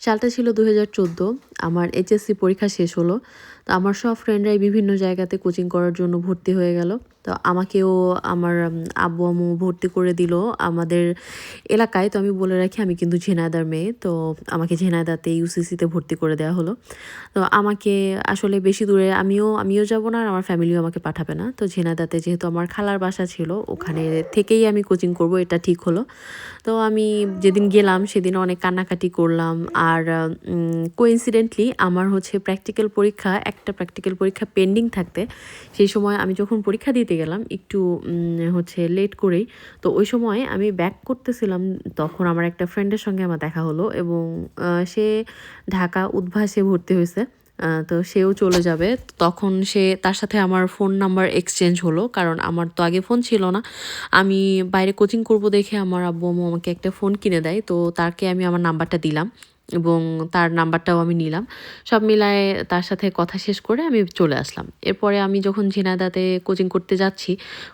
সালটা ছিল 2014। আমার এইচএসসি পরীক্ষা শেষ হলো। তো আমার সব ফ্রেন্ডরাই বিভিন্ন জায়গাতে কোচিং করার জন্য ভর্তি হয়ে গেল। তো আমাকেও আমার আব্বু-আম্মু ভর্তি করে দিল আমাদের এলাকায়। তো আমি বলে রাখি আমি কিন্তু ঝিনাইদহর মেয়ে। তো আমাকে ঝিনাইদহতে ইউসিসিতে ভর্তি করে দেওয়া হলো। তো আমাকে আসলে বেশি দূরে আমিও যাব না আর আমার ফ্যামিলিও আমাকে পাঠাবে না। তো ঝিনাইদহতে যেহেতু আমার খালার বাসা ছিল, ওখানে থেকেই আমি কোচিং করব এটা ঠিক হলো। তো আমি যেদিন গেলাম সেদিন অনেক কান্নাকাটি করলাম। আর কোইন্সিডেন্টলি আমার হচ্ছে একটা প্র্যাকটিক্যাল পরীক্ষা পেন্ডিং থাকতে সেই সময় আমি যখন পরীক্ষা দিতে গেলাম একটু হচ্ছে লেট করেই। তো ওই সময় আমি ব্যাক করতেছিলাম, তখন আমার একটা ফ্রেন্ডের সঙ্গে আমার দেখা হলো এবং সে ঢাকা উদ্ভাসে ভর্তি হয়েছে। তো সেও চলে যাবে। তখন তার সাথে আমার ফোন নাম্বার এক্সচেঞ্জ হলো, কারণ আমার তো আগে ফোন ছিল না। আমি বাইরে কোচিং করব দেখে আমার আব্বু-আম্মু আমাকে একটা ফোন কিনে দেয়। তো তাকে আমি আমার নাম্বারটা দিলাম এবং তার নাম্বারটাও আমি নিলাম। সব মিলায়ে তার সাথে কথা শেষ করে আমি চলে আসলাম। এরপরে আমি যখন ঝিনাইদহতে কোচিং করতে যাচ্ছি,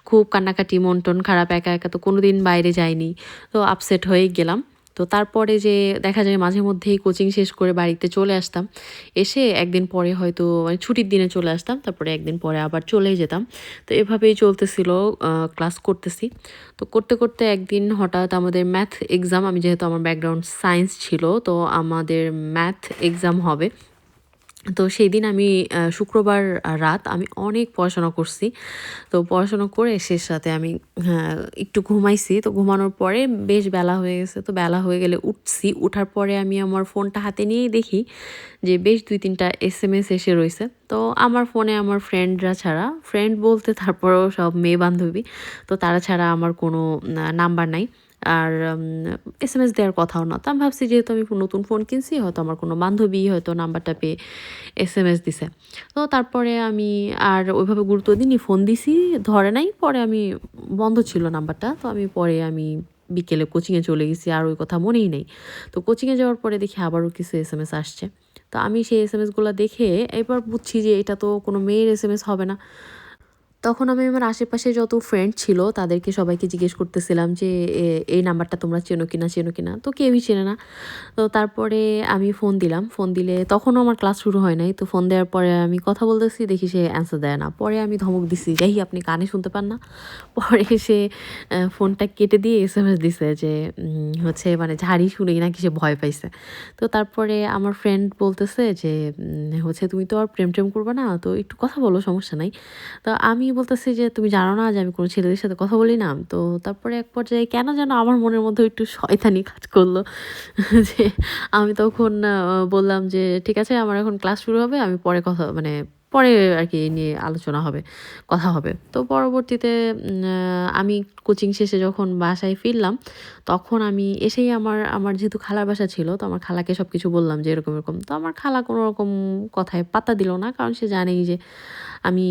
খুব কান্নাকাটি, মন-টন খারাপ, একা, একা তো কোনোদিন বাইরে যাইনি। তো আপসেট হয়েই গেলাম। তো তারপরে যে দেখা যায় মাঝে মধ্যেই কোচিং শেষ করে বাড়িতে চলে আসতাম। এসে একদিন পরে হয়তো মানে ছুটির দিনে চলে আসতাম। তারপরে একদিন পরে আবার চলেই যেতাম। তো এভাবেই চলতেছিল, ক্লাস করতেছি। তো করতে, করতে একদিন হঠাৎ আমাদের ম্যাথ এক্সাম, আমি যেহেতু আমার ব্যাকগ্রাউন্ড সায়েন্স ছিল, তো আমাদের ম্যাথ এক্সাম হবে। তো সেইদিন আমি শুক্রবার রাত আমি অনেক পড়াশোনা করছি। তো পড়াশোনা করে শেষ রাতে আমি একটু ঘুমাইছি। তো ঘুমানোর পরে বেশ বেলা হয়ে গেছে। তো বেলা হয়ে গেলে উঠছি। উঠার পরে আমি আমার ফোনটা হাতে নিয়েই দেখি যে বেশ ২-৩টা এসএমএস এসে রইছে। তো আমার ফোনে আমার ফ্রেন্ডরা ছাড়া, ফ্রেন্ড বলতে তারপরেও সব মেয়ে বান্ধবী। তো তারা ছাড়া আমার কোনো নাম্বার নাই। আর এসএমএস দেওয়ার কথাও না। তো আমি ভাবছি যেহেতু আমি নতুন ফোন কিনছি, হয়তো আমার কোনো বান্ধবী হয়তো নাম্বারটা পেয়ে এসএমএস দিছে। তো তারপরে আমি আর ওইভাবে গুরুত্ব দিইনি, ফোন দিছি, ধরে নাই। পরে আমি বন্ধ ছিল নাম্বারটা। তো আমি বিকেলে কোচিংয়ে চলে গেছি। আর ওই কথা মনেই নেই। তো কোচিংয়ে যাওয়ার পরে দেখি আবারও কিছু এসএমএস আসছে। তো আমি সেই এসএমএসগুলা দেখে এবার বুঝছি যে এটা তো কোনো মেয়ের এসএমএস হবে না। তখন আমি আমার আশেপাশে যত ফ্রেন্ড ছিল তাদেরকে সবাইকে জিজ্ঞেস করতেছিলাম যে এই নাম্বারটা তোমরা চেনো কিনা, চেনো কিনা? তো কেউই চেনে না। তো তারপরে আমি ফোন দিলাম। ফোন দিলে তখনও আমার ক্লাস শুরু হয় নাই। তো ফোন দেওয়ার পরে আমি কথা বলতেছি, দেখি সে অ্যান্সার দেয় না। পরে আমি ধমক দিছি, "এই আপনি কানে শুনতে পান না?" পরে সে ফোনটা কেটে দিয়ে এসএমএস দিছে যে হচ্ছে মানে ঝাড়ি শুনেই নাকি সে ভয় পাইছে। তো তারপরে আমার ফ্রেন্ড বলতেছে যে হচ্ছে, "তুমি তো আর প্রেম-টেম করবা না। তো একটু কথা বলো, সমস্যা নাই।" তো আমি বলতেছি যে, "তুমি জানো না যে আমি কোনো ছেলেদের সাথে কথা বলি না?" তো তারপরে এক পর্যায়ে কেন যেন আমার মনের মধ্যে একটু শয়তানি কাজ করলো। যে আমি তখন বললাম যে, "ঠিক আছে, আমার এখন ক্লাস শুরু হবে। আমি পরে পরে আরকি এই নিয়ে আলোচনা হবে, কথা হবে।" তো পরবর্তীতে আমি কোচিং শেষে যখন বাসায় ফিরলাম, তখন আমি এসেই আমার যেহেতু খালার বাসা ছিল, তো আমার খালাকে সবকিছু বললাম যে এরকম, এরকম। তো আমার খালা কোনরকম কথায় পাত্তা দিল না। কারণ সে জানেই যে আমি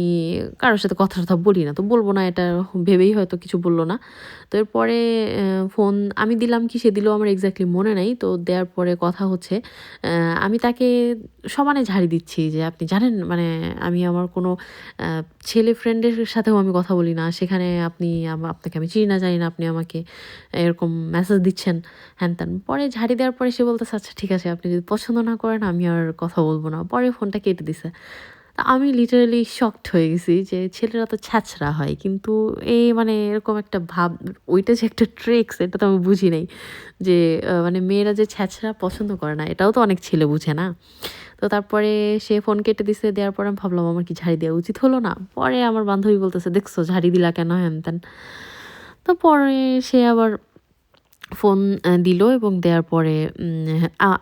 কারো সাথে কথা-টথা বলি না। তো বলব না এটা ভেবেই হয়তো কিছু বলল না। তো এরপরে ফোন আমি দিলাম কি সে দিলো আমার এক্সাক্টলি মনে নাই। তো দেওয়ার পরে কথা হচ্ছে, আমি তাকে সমানে ঝাড়ি দিচ্ছি যে, "আপনি জানেন মানে আমি আমার কোনো আ ছেলে ফ্রেন্ডের সাথেও আমি কথা বলি না। সেখানে আপনাকে আমি চিনি না, জানি না। আপনি আমাকে এরকম মেসেজ দিচ্ছেন।" হ্যান-ত্যান। পরে ঝাড়ি দেওয়ার পরে সে বলতেছে, "আচ্ছা ঠিক আছে, আপনি যদি পছন্দ না করেন আমি আর কথা বলব না।" পরে ফোনটা কেটে দিছে। আমি লিটারালি শকড হয়ে গেছি যে ছেলেরা তো ছ্যাচরা হয়। কিন্তু মানে এরকম একটা ভাব, ওইটা যে একটা ট্রিক্স এটা তো আমি বুঝি নাই। যে মানে মেয়েরা যে ছ্যাচরা পছন্দ করে না এটাও তো অনেক ছেলে বুঝে না? তো তারপরে সে ফোন কেটে দিছে। দেওয়ার পরে আমি ভাবলাম আমার কি ঝাড়ি দেওয়া উচিত হলো না? পরে আমার বান্ধবী বলতেছে, "দেখছো ঝাড়ি দিলা কেন?" হ্যান-ত্যান। তো পরে সে আবার ফোন দিল এবং দেওয়ার পরে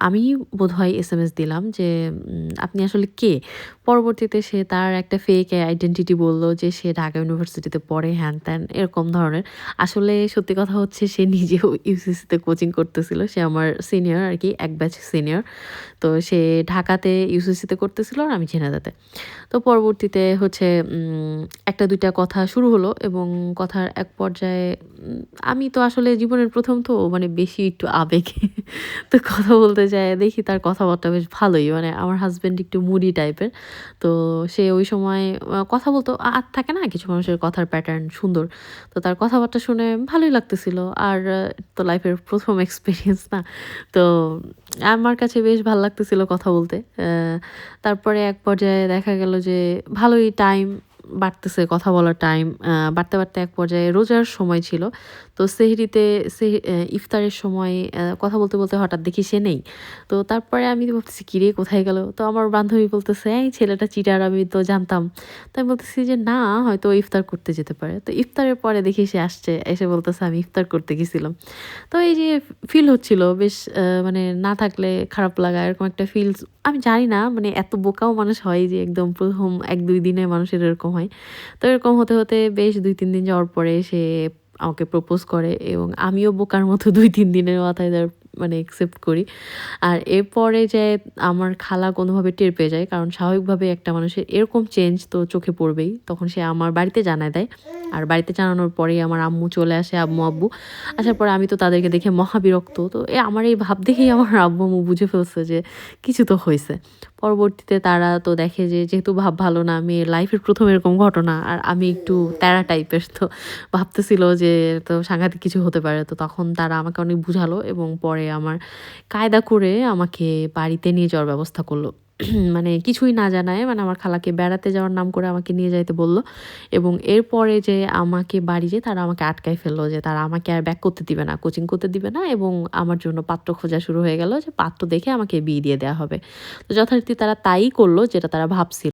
আমি বোধহয় এসএমএস দিলাম যে, "আপনি আসলে কে?" পরবর্তীতে সে তার একটা ফেক আইডেন্টিটি বলল যে সে ঢাকা ইউনিভার্সিটিতে পড়ে হ্যান-ত্যান এরকম ধরনের। আসলে সত্যি কথা হচ্ছে সে নিজেও ইউসিসিতে কোচিং করতেছিল। সে আমার সিনিয়র আরকি, এক ব্যাচ সিনিয়র। তো সে ঢাকাতে ইউসিসিতে করতেছিল আর আমি ঝিনাইদহতে। তো পরবর্তীতে হচ্ছে ১টা ২টা কথা শুরু হলো এবং কথার এক পর্যায়ে আমি তো আসলে জীবনের ১ম তো মানে বেশি একটু আবেগে। তো কথা বলতে যায় দেখি তার কথাবার্তা বেশ ভালোই। মানে আমার হাসব্যান্ড একটু মুডি টাইপের। তো সে ওই সময় কথা বলতো আর থাকে না কিছু মানুষের কথার প্যাটার্ন সুন্দর। তো তার কথাবার্তা শুনে ভালোই লাগতেছিল। আর তো লাইফের ১ম এক্সপেরিয়েন্স না। তো আমার কাছে বেশ ভাল লাগতেছিল কথা বলতে। তারপরে এক পর্যায়ে দেখা গেল যে ভালোই টাইম বাড়তেছে, কথা বলার টাইম বাড়তে এক পর্যায়ে রোজার সময় ছিল। তো সেহরিতে ইফতারের সময় কথা বলতে হঠাৎ দেখি সে নেই। তো তারপরে আমি ভাবতেছি কিরে কোথায় গেল? তো আমার বান্ধবী বলতেছে, "এই ছেলেটা চিটার আমি তো জানতাম।" তো আমি বলতেছি যে, "না হয়তো ও ইফতার করতে যেতে পারে।" তো ইফতারের পরে দেখি সে আসছে। এসে বলতেছে, "আমি ইফতার করতে গেছিলাম।" তো এই যে ফিল হচ্ছিল বেশ মানে না থাকলে খারাপ লাগা এরকম একটা ফিলস আমি জানি না মানে এত বোকাও মানুষ হয় যে একদম ১ম ১-২ দিনে মানুষের এরকম হয়। তো এরকম হতে বেশ ২-৩ দিন যাওয়ার পরে সে আমাকে প্রপোজ করে এবং আমিও বোকার মতো ২-৩ দিনের মাথায় তার মানে একসেপ্ট করি। আর এরপরে যে আমার খালা কোনোভাবে টের পেয়ে যায়। কারণ স্বাভাবিকভাবে একটা মানুষের এরকম চেঞ্জ তো চোখে পড়বেই। তখন সে আমার বাড়িতে জানায় দেয়। আর বাড়িতে জানানোর পরেই আমার আম্মু চলে আসে, আম্মু-আব্বু। আসার পরে আমি তো তাদেরকে দেখে মহা বিরক্ত। তো আমার এই ভাব দেখেই আমার আব্বু-আম্মু বুঝে ফেলছে যে কিছু তো হইছে। পরবর্তীতে তারা তো দেখে যে যেহেতু ভাব ভালো না, মেয়ের লাইফের ১ম এরকম ঘটনা। আর আমি একটু তেড়া টাইপের তো ভাবতেছিল যে তো সাংঘাতিক কিছু হতে পারে। তো তখন তারা আমাকে অনেক বুঝালো এবং পরে আমার কায়দা করে আমাকে বাড়িতে নিয়ে যাওয়ার ব্যবস্থা করল। মানে কিছুই না জানায় মানে আমার খালাকে বেড়াতে যাওয়ার নাম করে আমাকে নিয়ে যাইতে বলল। এবং এরপরে যে আমাকে বাড়ি যেয়ে তারা আমাকে আটকায় ফেলল যে তারা আমাকে আর ব্যাক করতে দিবে না, কোচিং করতে দিবে না এবং আমার জন্য পাত্র খোঁজা শুরু হয়ে গেল যে পাত্র দেখে আমাকে বিয়ে দিয়ে দেয়া হবে। তো যথারীতি তারা তাই করল যেটা তারা ভাবছিল।